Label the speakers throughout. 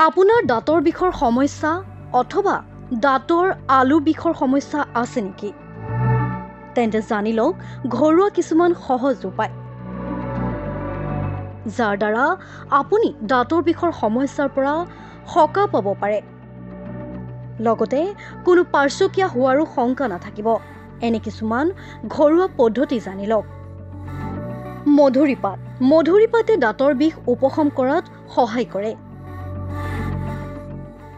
Speaker 1: আপোনাৰ দাঁতৰ বিষৰ সমস্যা অথবা দাঁতৰ আলু বিষৰ সমস্যা আছে নেকি? তেন্তে জানি লওক ঘৰুৱা কিছুমান সহজ উপায়, যাৰ দ্বাৰা আপুনি দাঁতৰ বিষৰ সমস্যাৰ পৰা সকাহ পাব পাৰে। লগতে কোনো পাৰ্শ্বক্ৰিয়া হোৱাৰো শংকা নাথাকিব। এনে কিছুমান ঘৰুৱা পদ্ধতি জানি লওক। মধুৰি পাত। মধুৰি পাতে দাঁতৰ বিষ উপশম কৰাত সহায় কৰে।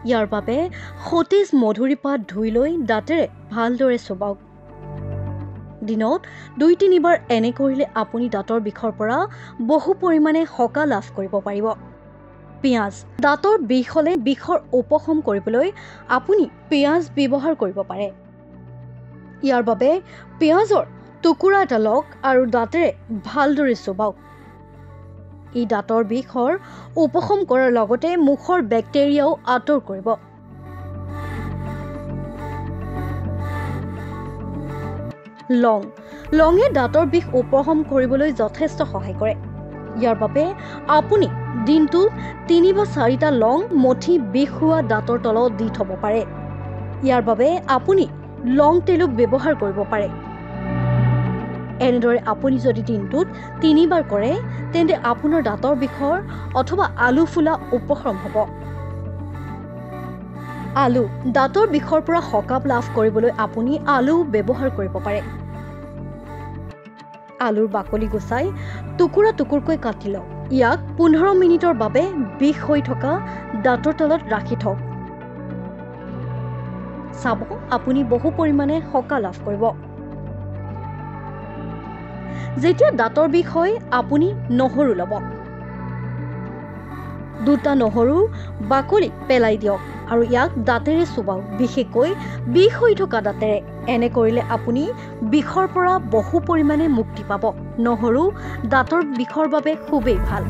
Speaker 1: ইয়াৰ বাবে সতেজ মধুৰি পাত ধুই লৈ দাঁতেৰে ভালদৰে চুবাওক। দিনত 2-3 বাৰ এনে কৰিলে আপুনি দাঁতৰ বিষৰ পৰা বহু পৰিমাণে সকাহ লাভ কৰিব পাৰিব। পিঁয়াজ। দাঁতৰ বিষ হ'লে বিষৰ উপশম কৰিবলৈ আপুনি পিঁয়াজ ব্যৱহাৰ কৰিব পাৰে। ইয়াৰ বাবে পিঁয়াজৰ টুকুৰা এটা লওক আৰু দাঁতেৰে ভালদৰে চুবাওক। ই দাঁতৰ বিষৰ উপশম কৰাৰ লগতে মুখৰ বেক্টেৰিয়াও আঁতৰ কৰিব। লং। লঙে দাঁতৰ বিষ উপশম কৰিবলৈ যথেষ্ট সহায় কৰে। ইয়াৰ বাবে আপুনি দিনটোত 3 বা 4টা লং মঠি বিষ হোৱা দাঁতৰ তলত দি থ'ব পাৰে। ইয়াৰ বাবে আপুনি লং তেলো ব্যৱহাৰ কৰিব পাৰে। এনেদৰে আপুনি যদি দিনটোত 3 বাৰ কৰে তেন্তে আপোনাৰ দাঁতৰ বিষৰ অথবা আলু ফুলা উপশম হ'ব। আলু। দাঁতৰ বিষৰ পৰা সকাহ লাভ কৰিবলৈ আপুনি আলু ব্যৱহাৰ কৰিব পাৰে। আলুৰ বাকলি গুচাই টুকুৰা টুকুৰকৈ কাটি লওক। ইয়াক 15 মিনিটৰ বাবে বিষ হৈ থকা দাঁতৰ তলত ৰাখি থওক। চাব আপুনি বহু পৰিমাণে সকাহ লাভ কৰিব। যেতিয়া দাঁতৰ বিষ হয় আপুনি নহৰু ল'ব। 2টা নহৰু বাকলি পেলাই দিয়ক আৰু ইয়াক দাঁতেৰে চুবাওক, বিশেষকৈ বিষ হৈ থকা দাঁতেৰে। এনে কৰিলে আপুনি বিষৰ পৰা বহু পৰিমাণে মুক্তি পাব। নহৰু দাঁতৰ বিষৰ বাবে খুবেই ভাল।